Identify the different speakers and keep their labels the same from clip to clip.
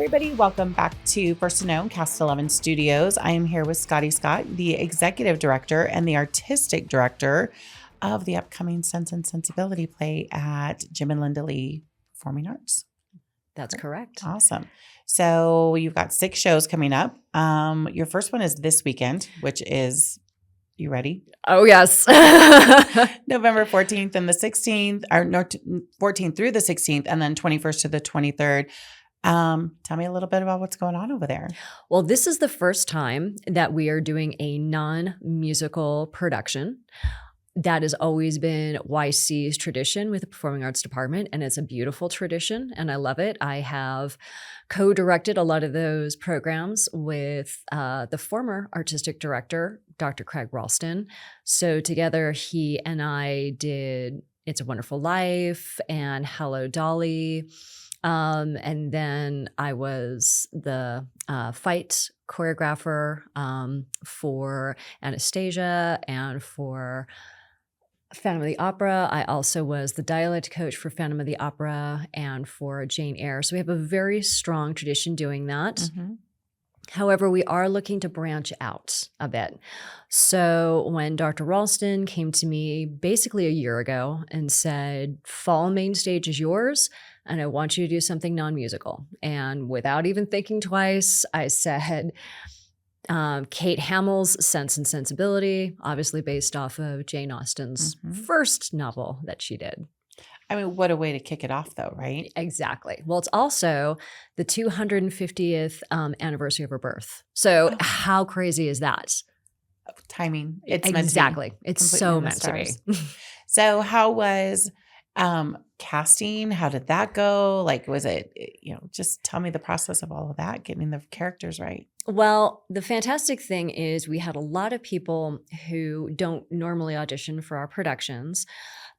Speaker 1: everybody. Welcome back to First to Know Cast 11 Studios. I am here with Scotty Scott, the executive director and the artistic director of the upcoming Sense and Sensibility play at Jim and Linda Lee Performing Arts.
Speaker 2: That's correct.
Speaker 1: Awesome. So you've got 6 shows coming up. Your first one is this weekend, which is, you ready?
Speaker 2: Oh, yes.
Speaker 1: November 14th and the 16th, or no, 14th through the 16th, and then 21st to the 23rd. Tell me a little bit about what's going on over there.
Speaker 2: Well, this is the first time that we are doing a non-musical production. That has always been YC's tradition with the Performing Arts Department, and it's a beautiful tradition, and I love it. I have co-directed a lot of those programs with the former artistic director, Dr. Craig Ralston. So together, he and I did It's a Wonderful Life and Hello, Dolly. And then I was the fight choreographer for Anastasia and for Phantom of the Opera. I also was the dialect coach for Phantom of the Opera and for Jane Eyre. So we have a very strong tradition doing that. Mm-hmm. However, we are looking to branch out a bit. So when Dr. Ralston came to me basically a year ago and said, fall main stage is yours, and I want you to do something non-musical. And without even thinking twice, I said, Kate Hamill's Sense and Sensibility, obviously based off of Jane Austen's first novel that she did.
Speaker 1: I mean, what a way to kick it off, though, right?
Speaker 2: Exactly. Well, it's also the 250th anniversary of her birth. So how crazy is that?
Speaker 1: Timing. It's
Speaker 2: exactly.
Speaker 1: Meant to be.
Speaker 2: It's so meant to be.
Speaker 1: So how was casting? How did that go? Like, was it, just tell me the process of all of that, getting the characters right.
Speaker 2: Well, the fantastic thing is we had a lot of people who don't normally audition for our productions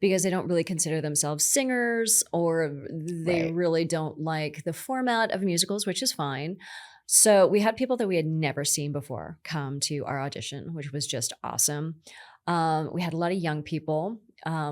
Speaker 2: because they don't really consider themselves singers, or they really don't like the format of musicals, which is fine. So we had people that we had never seen before come to our audition, which was just awesome. We had a lot of young people,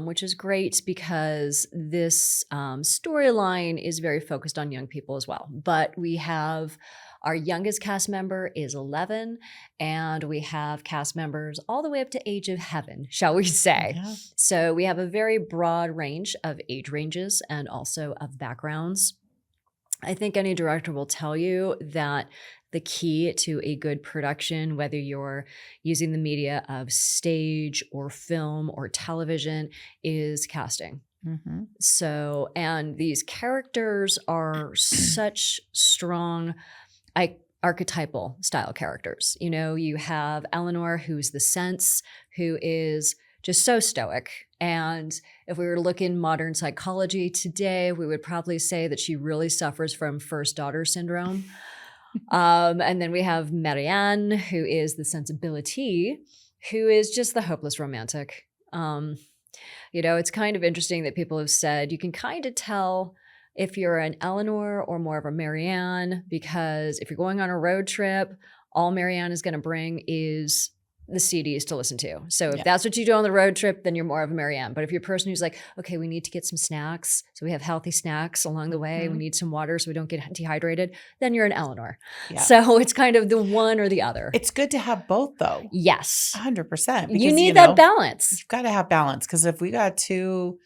Speaker 2: which is great because this storyline is very focused on young people as well. But we have our youngest cast member is 11, and we have cast members all the way up to age of heaven, shall we say. Yeah. So we have a very broad range of age ranges and also of backgrounds. I think any director will tell you that the key to a good production, whether you're using the media of stage or film or television, is casting. Mm-hmm. So, and these characters are such strong archetypal style characters. You have Eleanor, who's the sense, who is just so stoic. And if we were to look in modern psychology today, we would probably say that she really suffers from first daughter syndrome. And then we have Marianne, who is the sensibility, who is just the hopeless romantic. It's kind of interesting that people have said you can kind of tell if you're an Eleanor or more of a Marianne, because if you're going on a road trip, all Marianne is going to bring is the CDs to listen to. So if that's what you do on the road trip, then you're more of a Marianne. But if you're a person who's like, okay, we need to get some snacks, so we have healthy snacks along the way, we need some water so we don't get dehydrated, then you're an Eleanor. Yeah. So it's kind of the one or the other.
Speaker 1: It's good to have both, though.
Speaker 2: Yes.
Speaker 1: 100%. Because,
Speaker 2: you need that balance.
Speaker 1: You've got to have balance, because if we got two,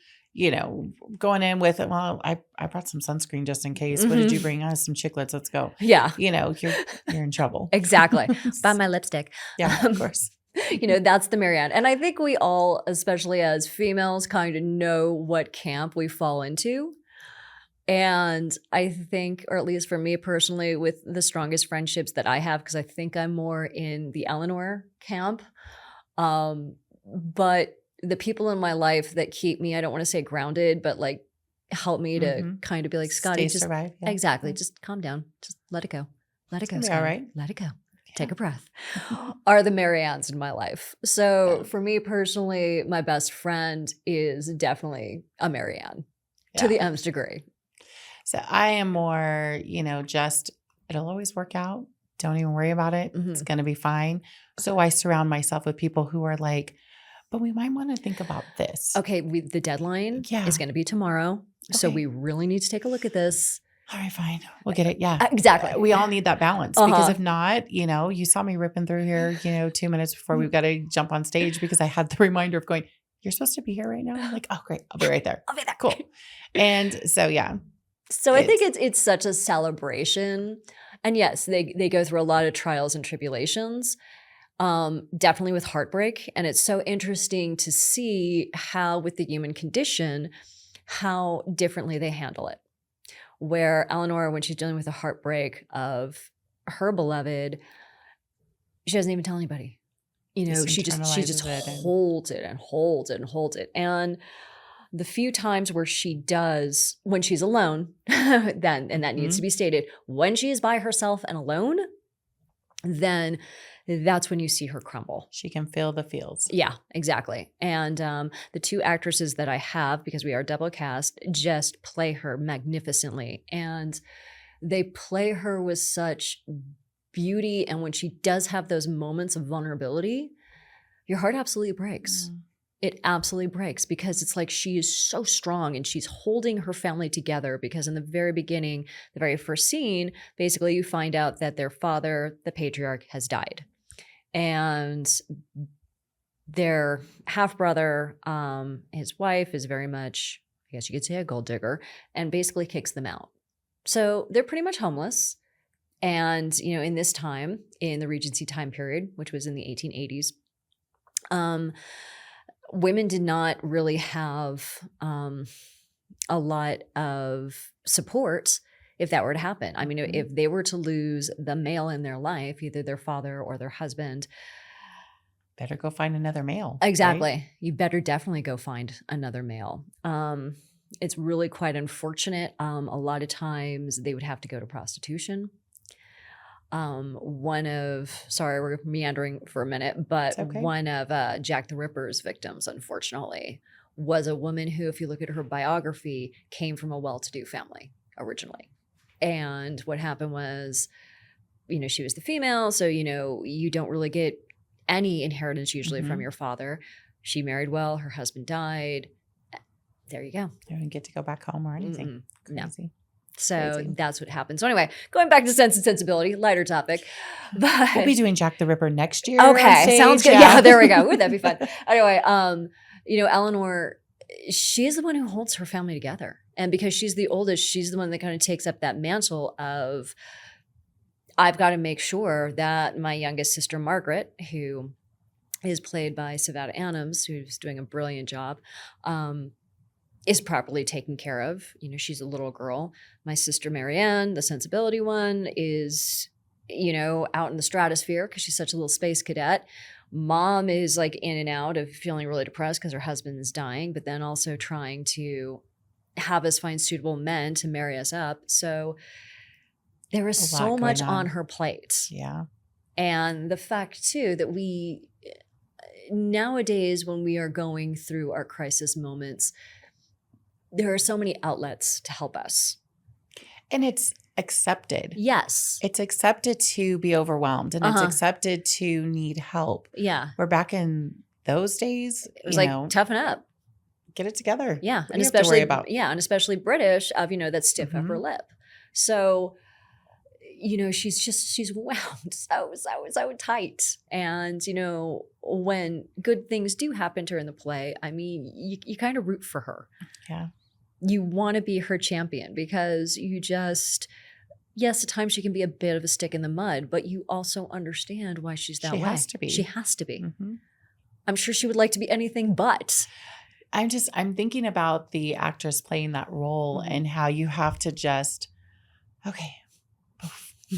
Speaker 1: going in with, well, I brought some sunscreen just in case. What did you bring? Some chiclets. Let's go.
Speaker 2: Yeah.
Speaker 1: You're in trouble.
Speaker 2: Exactly. Buy my lipstick.
Speaker 1: Yeah, of course.
Speaker 2: That's the Marianne. And I think we all, especially as females, kind of know what camp we fall into. And I think, or at least for me personally, with the strongest friendships that I have, because I think I'm more in the Eleanor camp. But the people in my life that keep me, I don't want to say grounded, but like help me to kind of be like, Scotty, just survive. Yeah. Exactly. Just calm down. Just let it go. Let it go, Scotty. All right. Let it go. Yeah. Take a breath. Are the Mariannes in my life. So for me personally, my best friend is definitely a Marianne to the nth degree.
Speaker 1: So I am more, just it'll always work out. Don't even worry about it. It's going to be fine. So I surround myself with people who are like, but we might want to think about this.
Speaker 2: Okay, the deadline is going to be tomorrow. Okay. So we really need to take a look at this.
Speaker 1: All right, fine. We'll get it. Yeah.
Speaker 2: Exactly.
Speaker 1: We all need that balance because if not, you saw me ripping through here, 2 minutes before we've got to jump on stage because I had the reminder of going, you're supposed to be here right now. I'm like, oh, great. I'll be right there.
Speaker 2: I'll be there.
Speaker 1: Cool. And so, yeah.
Speaker 2: So I think it's such a celebration. And yes, they go through a lot of trials and tribulations, definitely with heartbreak. And it's so interesting to see how with the human condition, how differently they handle it. Where Eleanor, when she's dealing with the heartbreak of her beloved, she doesn't even tell anybody. She just holds it and holds it and holds it. And the few times where she does, when she's alone, then, and that needs to be stated, when she is by herself and alone, then that's when you see her crumble.
Speaker 1: She can feel the feels.
Speaker 2: Yeah, exactly. And the two actresses that I have, because we are double cast, just play her magnificently. And they play her with such beauty. And when she does have those moments of vulnerability, your heart absolutely breaks. It absolutely breaks because it's like she is so strong and she's holding her family together because in the very beginning, the very first scene, basically you find out that their father, the patriarch, has died. And their half-brother, his wife is very much, I guess you could say, a gold digger, and basically kicks them out. So they're pretty much homeless. And, in this time, in the Regency time period, which was in the 1880s, women did not really have a lot of support if that were to happen. I mean, if they were to lose the male in their life, either their father or their husband,
Speaker 1: better go find another male.
Speaker 2: Exactly.
Speaker 1: Right?
Speaker 2: You better definitely go find another male. It's really quite unfortunate. A lot of times they would have to go to prostitution. Sorry, we're meandering for a minute, but one of Jack the Ripper's victims, unfortunately, was a woman who, if you look at her biography, came from a well-to-do family originally. And what happened was, she was the female, so, you don't really get any inheritance usually from your father. She married well, her husband died. There you go.
Speaker 1: You don't get to go back home or anything. Crazy.
Speaker 2: No. So that's what happened. So anyway, going back to Sense and Sensibility, lighter topic. But
Speaker 1: we'll be doing Jack the Ripper next year.
Speaker 2: Okay, sounds good. Yeah, there we go. Ooh, that'd be fun. Anyway, Eleanor, she's the one who holds her family together. And because she's the oldest, she's the one that kind of takes up that mantle of, I've got to make sure that my youngest sister, Margaret, who is played by Savannah Adams, who's doing a brilliant job, is properly taken care of. She's a little girl. My sister Marianne, the sensibility one, is, out in the stratosphere because she's such a little space cadet. Mom is like in and out of feeling really depressed because her husband is dying, but then also trying to have us find suitable men to marry us up. So there is so much on her plate.
Speaker 1: Yeah.
Speaker 2: And the fact too that we nowadays, when we are going through our crisis moments, there are so many outlets to help us.
Speaker 1: And it's accepted.
Speaker 2: Yes.
Speaker 1: It's accepted to be overwhelmed and it's accepted to need help.
Speaker 2: Yeah.
Speaker 1: We're back in those days.
Speaker 2: It was like, toughen up.
Speaker 1: Get it together.
Speaker 2: Yeah.
Speaker 1: And especially
Speaker 2: and especially British of, that stiff upper lip. So, she's wound so tight. And, when good things do happen to her in the play, I mean, you kind of root for her.
Speaker 1: Yeah.
Speaker 2: You want to be her champion because you just, yes, at times she can be a bit of a stick in the mud, but you also understand why she's that way.
Speaker 1: She has to be.
Speaker 2: She has to be. Mm-hmm. I'm sure she would like to be anything but.
Speaker 1: I'm thinking about the actress playing that role and how you have to just, okay,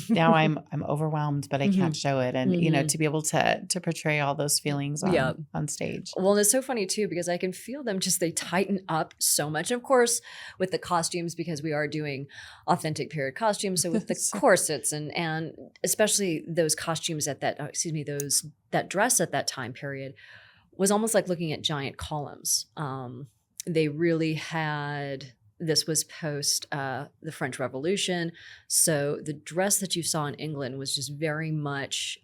Speaker 1: now I'm overwhelmed, but I can't show it. And, to be able to portray all those feelings on stage.
Speaker 2: Well, and it's so funny too, because I can feel them they tighten up so much. And of course, with the costumes, because we are doing authentic period costumes. So with the corsets and especially those costumes at that dress at that time period was almost like looking at giant columns. They really had... This was post the French Revolution. So the dress that you saw in England was just very much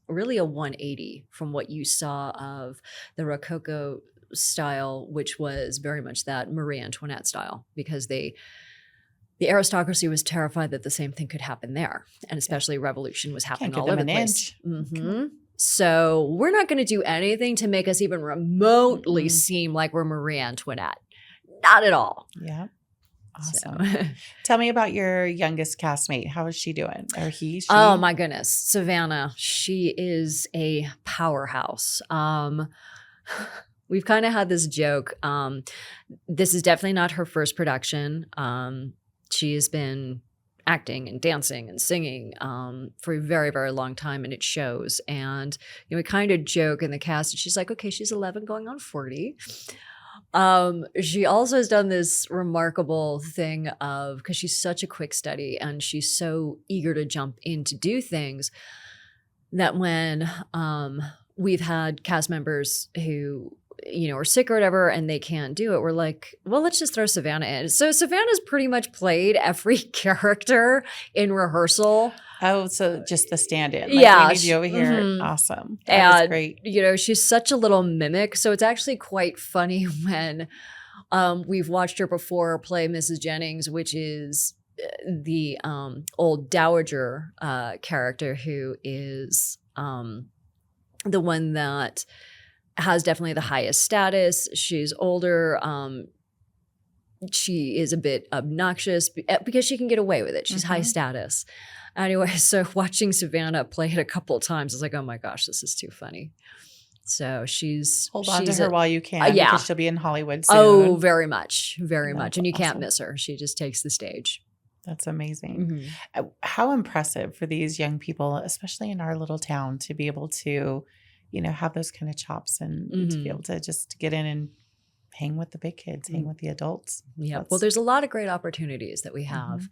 Speaker 2: really a 180 from what you saw of the Rococo style, which was very much that Marie Antoinette style, because they the aristocracy was terrified that the same thing could happen there. And especially revolution was happening all over the place. So we're not going to do anything to make us even remotely seem like we're Marie Antoinette. Not at all.
Speaker 1: Yeah. Awesome. So. Tell me about your youngest castmate. How is she doing? Or he? She?
Speaker 2: Oh my goodness. Savannah. She is a powerhouse. We've kind of had this joke. This is definitely not her first production. She has been acting and dancing and singing for a very, very long time, and it shows. And we kind of joke in the cast, and she's like, okay, she's 11 going on 40. She also has done this remarkable thing of, because she's such a quick study and she's so eager to jump in to do things, that when we've had cast members who are sick or whatever and they can't do it, we're like, well, let's just throw Savannah in. So Savannah's pretty much played every character in rehearsal.
Speaker 1: Oh, so just the stand-in.
Speaker 2: Yeah.
Speaker 1: We need you over here. Awesome. That is great.
Speaker 2: She's such a little mimic. So it's actually quite funny when we've watched her before play Mrs. Jennings, which is the old dowager character who is the one that has definitely the highest status. She's older. She is a bit obnoxious because she can get away with it. She's high status. Anyway, so watching Savannah play it a couple of times, I was like, oh my gosh, this is too funny. So hold on to
Speaker 1: her while you can.
Speaker 2: Yeah.
Speaker 1: Because she'll be in Hollywood soon.
Speaker 2: Oh, very much. Very much. And you can't miss her. She just takes the stage.
Speaker 1: That's amazing. How impressive for these young people, especially in our little town, to be able to, have those kind of chops and to be able to just get in and hang with the big kids, hang with the adults.
Speaker 2: Yeah. Well, there's a lot of great opportunities that we have.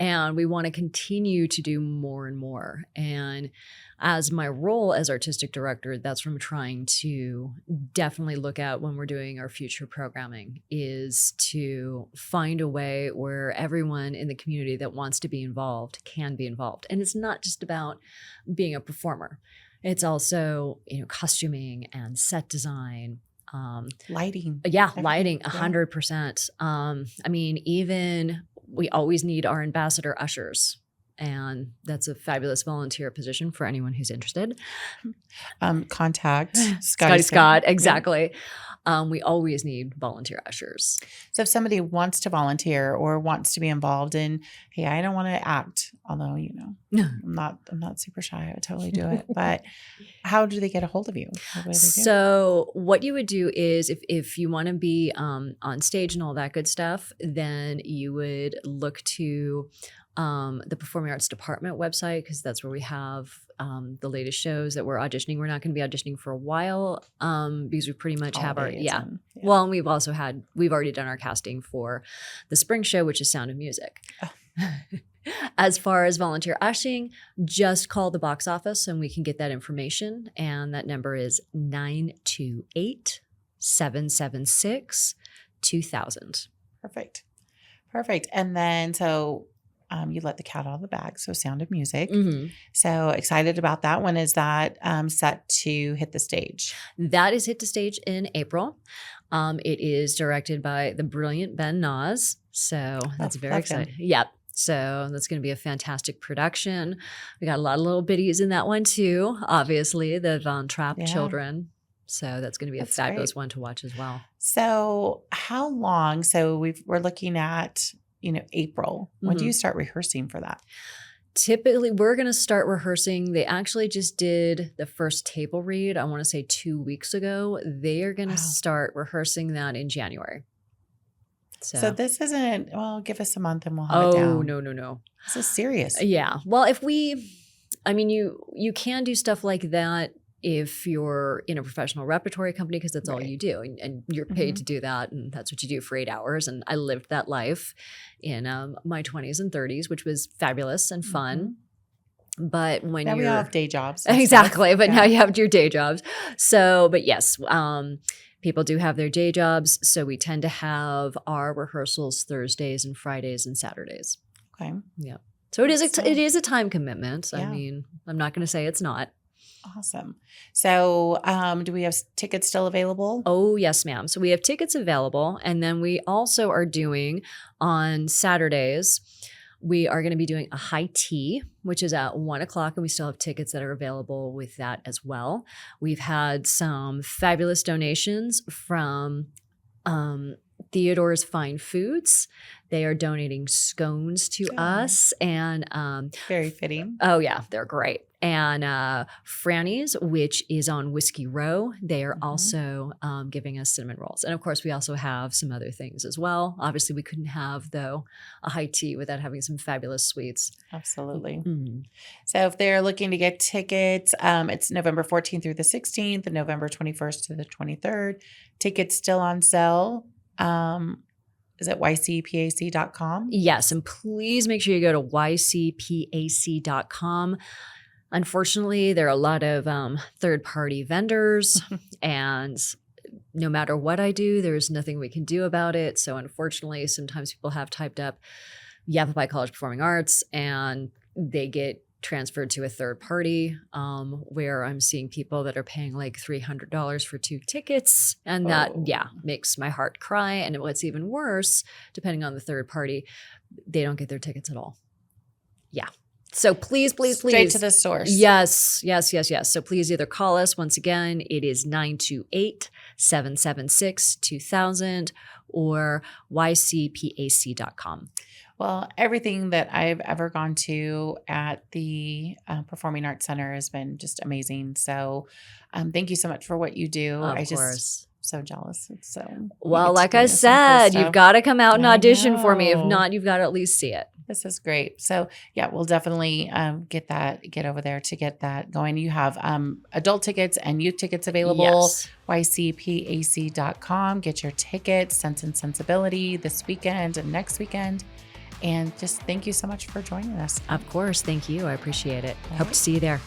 Speaker 2: And we want to continue to do more and more. And as my role as artistic director, that's what I'm trying to definitely look at when we're doing our future programming, is to find a way where everyone in the community that wants to be involved can be involved. And it's not just about being a performer. It's also, costuming and set design.
Speaker 1: Lighting.
Speaker 2: Yeah, lighting, 100%. Even we always need our ambassador ushers, and that's a fabulous volunteer position for anyone who's interested.
Speaker 1: Contact
Speaker 2: Scotty Scott, exactly. We always need volunteer ushers.
Speaker 1: So if somebody wants to volunteer or wants to be involved in, hey, I don't want to act, although, I'm not super shy. I would totally do it. But how do they get a hold of you?
Speaker 2: So what you would do is if you want to be on stage and all that good stuff, then you would look to the Performing Arts Department website, because that's where we have the latest shows that we're auditioning. We're not going to be auditioning for a while because we pretty much have our Well, and we've already done our casting for the spring show, which is Sound of Music. As far as volunteer ushering, just call the box office and we can get that information. And that number is 928-776-2000.
Speaker 1: Perfect. And then you let the cat out of the bag. So Sound of Music. So excited about that. When is that set to hit the stage?
Speaker 2: That is hit the stage in April. It is directed by the brilliant Ben Nas. So that's very exciting. Yep. So that's going to be a fantastic production. We got a lot of little biddies in that one too. Obviously, the Von Trapp children. So that's going to be a fabulous one to watch as well.
Speaker 1: So how long? So we're looking at April. When do you start rehearsing for that?
Speaker 2: Typically, we're going to start rehearsing. They actually just did the first table read, I want to say 2 weeks ago. They are going to start rehearsing that in January.
Speaker 1: So this isn't, give us a month and we'll have it down.
Speaker 2: Oh, no.
Speaker 1: This is serious.
Speaker 2: Yeah. Well, you can do stuff like that if you're in a professional repertory company, because that's all you do, and you're paid to do that, and that's what you do for 8 hours. And I lived that life in my 20s and 30s, which was fabulous and fun. But when
Speaker 1: we all have day jobs.
Speaker 2: Exactly. But now you have your day jobs. So, but yes, people do have their day jobs. So we tend to have our rehearsals Thursdays and Fridays and Saturdays.
Speaker 1: Okay.
Speaker 2: Yeah. So it is a time commitment. I mean, I'm not going to say it's not.
Speaker 1: Awesome. So do we have tickets still available?
Speaker 2: Oh, yes, ma'am. So we have tickets available. And then we also are doing on Saturdays, we are going to be doing a high tea, which is at 1:00. And we still have tickets that are available with that as well. We've had some fabulous donations from Theodore's Fine Foods. They are donating scones to us, and
Speaker 1: very fitting.
Speaker 2: Oh yeah, they're great. And Franny's, which is on Whiskey Row, they are also giving us cinnamon rolls. And of course, we also have some other things as well. Obviously, we couldn't have, though, a high tea without having some fabulous sweets.
Speaker 1: Absolutely. So if they're looking to get tickets, it's November 14th through the 16th and November 21st to the 23rd. Tickets still on sale. Is it ycpac.com?
Speaker 2: Yes. And please make sure you go to ycpac.com. Unfortunately, there are a lot of third-party vendors, and no matter what I do, there's nothing we can do about it. So unfortunately, sometimes people have typed up Yavapai College Performing Arts, and they get transferred to a third party, where I'm seeing people that are paying like $300 for 2 tickets. And that, makes my heart cry. And what's even worse, depending on the third party, they don't get their tickets at all. Yeah. So please.
Speaker 1: Straight to the source.
Speaker 2: Yes. So please either call us. Once again, it is 928-776-2000 or ycpac.com.
Speaker 1: Well, everything that I've ever gone to at the Performing Arts Center has been just amazing. So thank you so much for what you do.
Speaker 2: Of course.
Speaker 1: So jealous. It's so
Speaker 2: well, like I said, you've got to come out and audition for me. If not, you've got to at least see it.
Speaker 1: This is great. So yeah, we'll definitely get over there to get that going. You have adult tickets and youth tickets available.
Speaker 2: Yes.
Speaker 1: ycpac.com. Get your tickets. Sense and Sensibility this weekend and next weekend. And just thank you so much for joining us.
Speaker 2: Of course. Thank you. I appreciate it. Hope to see you there.